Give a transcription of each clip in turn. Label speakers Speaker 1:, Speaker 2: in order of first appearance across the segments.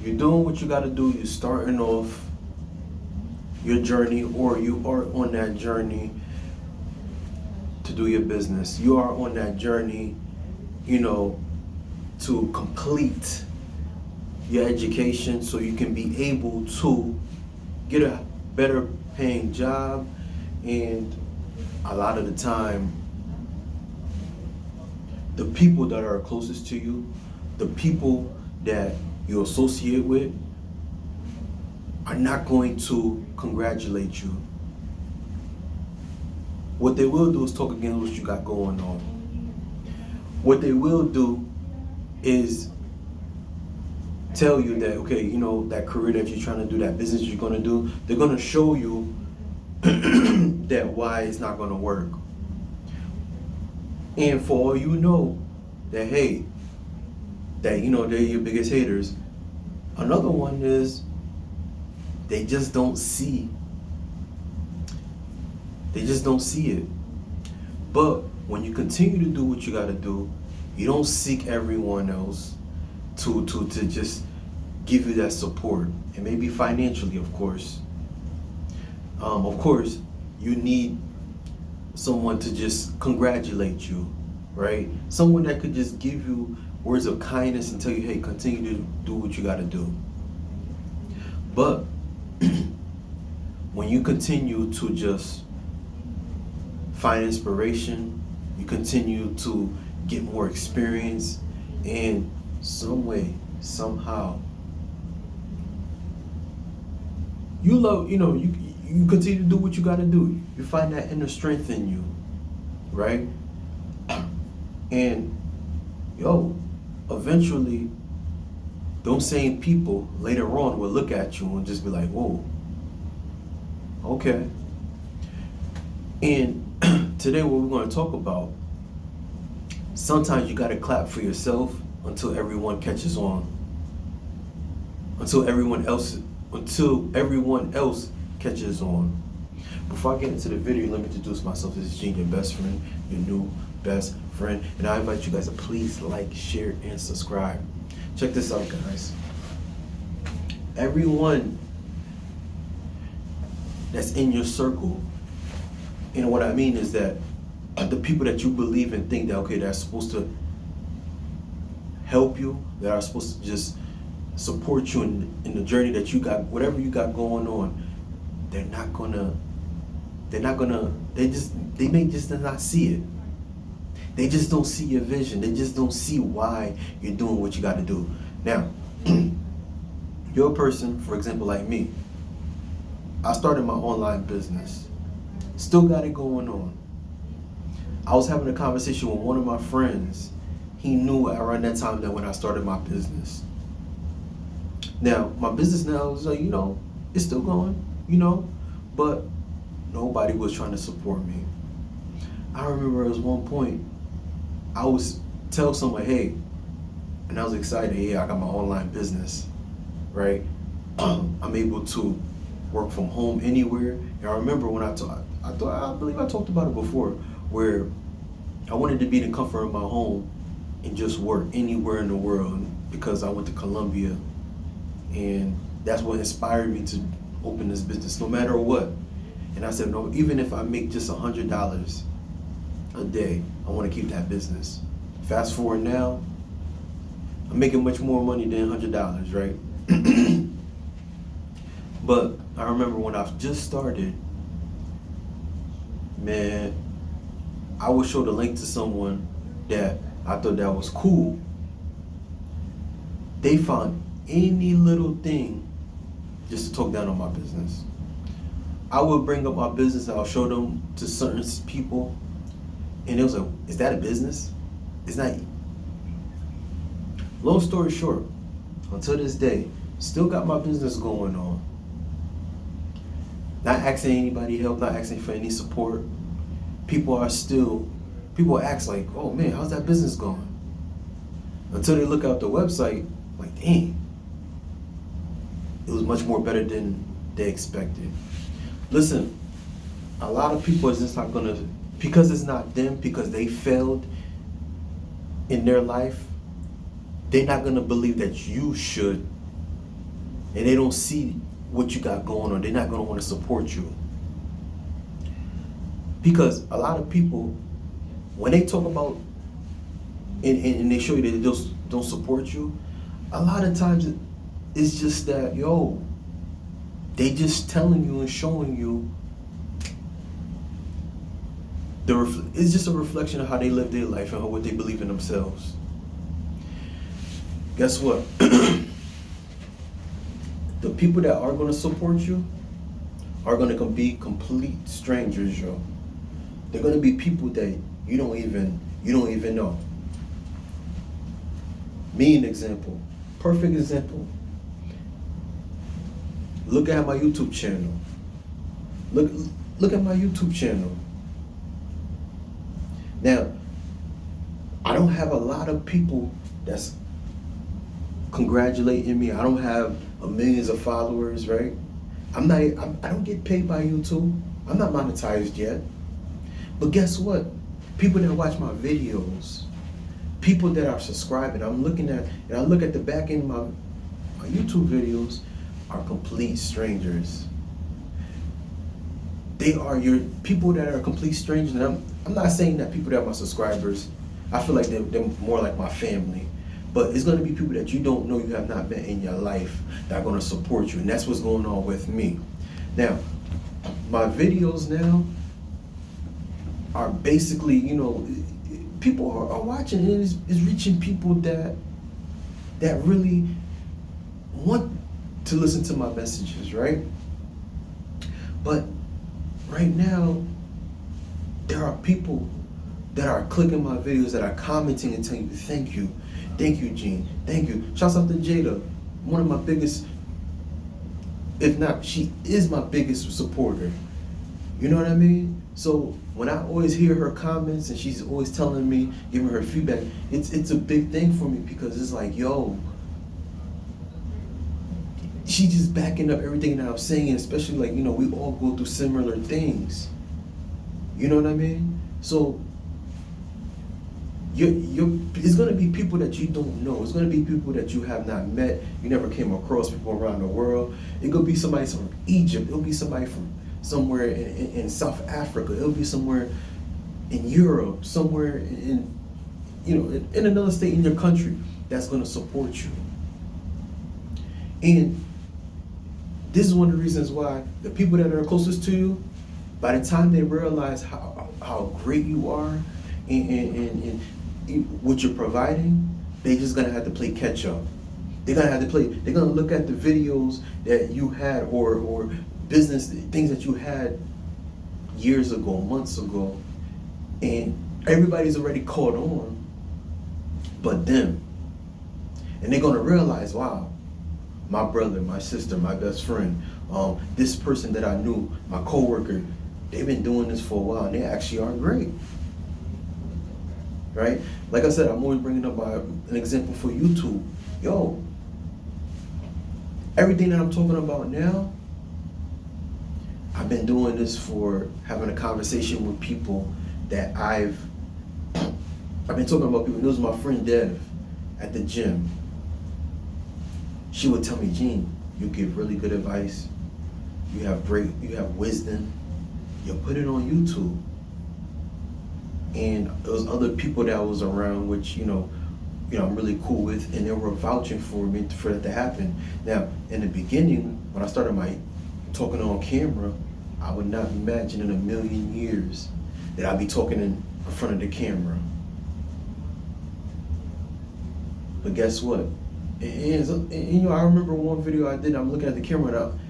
Speaker 1: You're doing what you got to do. You're starting off your journey, or you are on that journey to do your business. You are on that journey, to complete your education so you can be able to get a better paying job. And a lot of the time, the people that are closest to you, the people that you associate with, are not going to congratulate you. What they will do is talk against what you got going on. What they will do is tell you that, okay, that career that you're trying to do, that business you're going to do, they're going to show you that why it's not going to work. And for all you know, that hey, that they're your biggest haters. Another one is they just don't see. They just don't see it. But when you continue to do what you got to do, you don't seek everyone else to just give you that support, and maybe financially, of course. Of course, you need someone to just congratulate you, right? Someone that could just give you words of kindness and tell you, hey, continue to do what you got to do. But when you continue to just find inspiration, you continue to get more experience, and some way, somehow, you continue to do what you got to do. You find that inner strength in you, right? And eventually, those same people later on will look at you and just be like, whoa, okay. And today what we're going to talk about, sometimes you got to clap for yourself until everyone catches on. Until everyone else catches on. Before I get into the video, let me introduce myself. This is Gene, your best friend, your new best friend. And I invite you guys to please like, share, and subscribe. Check this out, guys. Everyone that's in your circle, and what I mean is that the people that you believe and think that, okay, they're supposed to help you, that are supposed to just support you in the journey that you got, whatever you got going on, they may just not see it. They just don't see your vision. They just don't see why you're doing what you got to do. Now, you're a person, for example, like me. I started my online business. Still got it going on. I was having a conversation with one of my friends. He knew around that time that when I started my business. Now, my business now is it's still going, but nobody was trying to support me. I remember there was one point I was tell someone, hey, and I was excited, yeah, I got my online business, right? I'm able to work from home anywhere. And I remember when I believe I talked about it before, where I wanted to be in the comfort of my home and just work anywhere in the world, because I went to Colombia, and that's what inspired me to open this business, no matter what. And I said, no, even if I make just $100 a day, I want to keep that business. Fast forward now, I'm making much more money than $100, right? But I remember when I just started, man, I would show the link to someone that I thought that was cool. They found any little thing just to talk down on my business. I would bring up my business, I'll show them to certain people, and it was like, is that a business? It's not. Long story short, until this day, still got my business going on. Not asking anybody help, not asking for any support. People ask like, oh man, how's that business going? Until they look out the website, like, dang, it was much more better than they expected. Listen, a lot of people is just not gonna, because it's not them, because they failed in their life, they're not gonna believe that you should and they don't see what you got going on, they're not going to want to support you. Because a lot of people, when they talk about and they show you that they don't support you, a lot of times it's just that, they just telling you and showing you it's just a reflection of how they live their life and what they believe in themselves. Guess what? The people that are going to support you are going to be complete strangers, yo. They're going to be people that you don't even know. Me, an example, perfect example. Look at my YouTube channel. Look at my YouTube channel. Now, I don't have a lot of people that's congratulating me. I don't have millions of followers, right? I don't get paid by YouTube. I'm not monetized yet. But guess what? People that watch my videos, people that are subscribing, I'm looking at, and I look at the back end of my YouTube videos, are complete strangers. They are your people that are complete strangers. And I'm not saying that people that are my subscribers, I feel like they're more like my family. But it's going to be people that you don't know, you have not met in your life, that are going to support you. And that's what's going on with me. Now, my videos now are basically, people are watching, and it's reaching people that really want to listen to my messages, right? But right now, there are people that are clicking my videos, that are commenting and telling you, thank you, Gene, thank you. Shouts out to Jada, one of my biggest, if not, she is my biggest supporter. You know what I mean? So when I always hear her comments and she's always telling me, giving her feedback, it's a big thing for me, because it's like, she just backing up everything that I'm saying, and especially like, we all go through similar things. You know what I mean? So it's gonna be people that you don't know. It's gonna be people that you have not met. You never came across, people around the world. It could be somebody from Egypt. It'll be somebody from somewhere in South Africa. It'll be somewhere in Europe, somewhere in another state in your country that's gonna support you. And this is one of the reasons why the people that are closest to you, by the time they realize how great you are and what you're providing, they're just gonna have to play catch up. They're gonna look at the videos that you had or business things that you had years ago, months ago, and everybody's already caught on but them. And they're gonna realize, wow, my brother, my sister, my best friend, this person that I knew, my coworker, they've been doing this for a while, and they actually are great. Right? Like I said, I'm always bringing up an example for YouTube. Everything that I'm talking about now, I've been doing this for having a conversation with people that I've been talking about people. This was my friend Dev at the gym. She would tell me, Gene, you give really good advice. You have wisdom. You put it on YouTube. And there was other people that was around, which I'm really cool with, and they were vouching for me for that to happen. Now, in the beginning, when I started my talking on camera, I would not imagine in a million years that I'd be talking in front of the camera. But guess what? And I remember one video I did. I'm looking at the camera and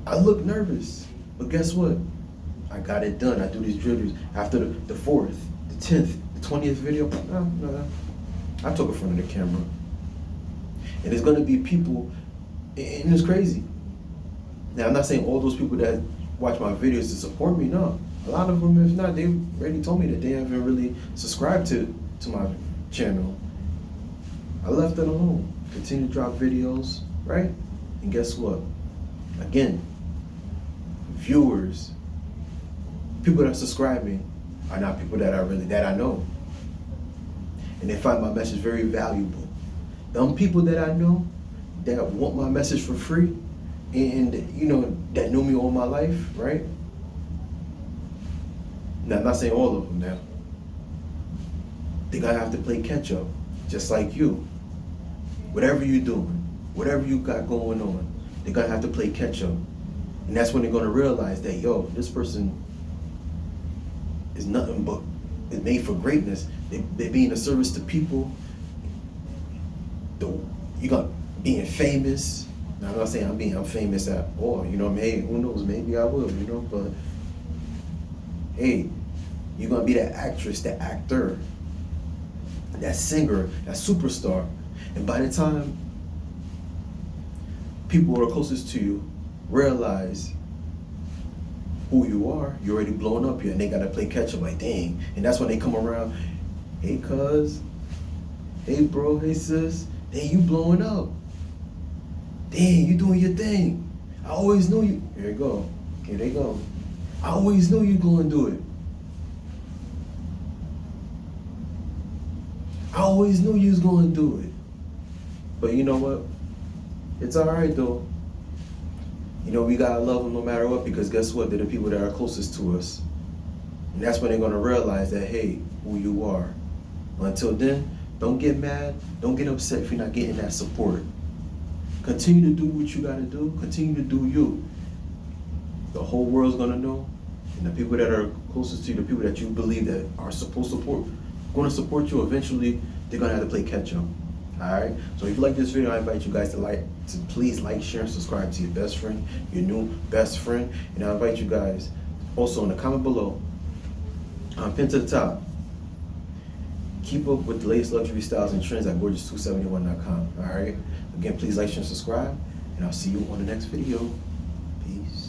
Speaker 1: I look nervous, but guess what? I got it done. I do these drills after the 4th, the 10th, the 20th video. I took it in front of the camera. And there's gonna be people, and it's crazy. Now, I'm not saying all those people that watch my videos to support me, no. A lot of them, if not, they already told me that they haven't really subscribed to my channel. I left it alone. Continue to drop videos, right? And guess what? Again, viewers, people that are subscribing are not people that I know. And they find my message very valuable. Them people that I know, that want my message for free, and you know that know me all my life, right? Now, I'm not saying all of them now. They're gonna have to play catch up, just like you. Whatever you're doing, whatever you got going on, they're gonna have to play catch up. And that's when they're gonna realize that, yo, this person is nothing but is made for greatness. They being a service to people. You got being famous. Now, I'm not saying I'm famous at all. You know, hey, who knows? Maybe I will. You know, but hey, you're gonna be that actress, that actor, that singer, that superstar. And by the time people who are closest to you realize who you are, you're already blown up here, and they gotta play catch up like, dang. And that's when they come around, hey cuz, hey bro, hey sis, dang, you blowing up. Dang, you doing your thing. I always knew you. Here you go. Here they go. I always knew you gonna do it. I always knew you was gonna do it. But you know what? It's alright though. You know, we gotta love them no matter what, because guess what? They're the people that are closest to us. And that's when they're gonna realize that, hey, who you are. Until then, don't get mad, don't get upset if you're not getting that support. Continue to do what you gotta do, continue to do you. The whole world's gonna know, and the people that are closest to you, the people that you believe that are supposed to support you, eventually they're gonna have to play catch up. Alright? So if you like this video, I invite you guys to please like, share, and subscribe to your best friend, your new best friend. And I invite you guys also in the comment below, pinned to the top, keep up with the latest luxury styles and trends at gorgeous271.com. Alright? Again, please like, share, and subscribe, and I'll see you on the next video. Peace.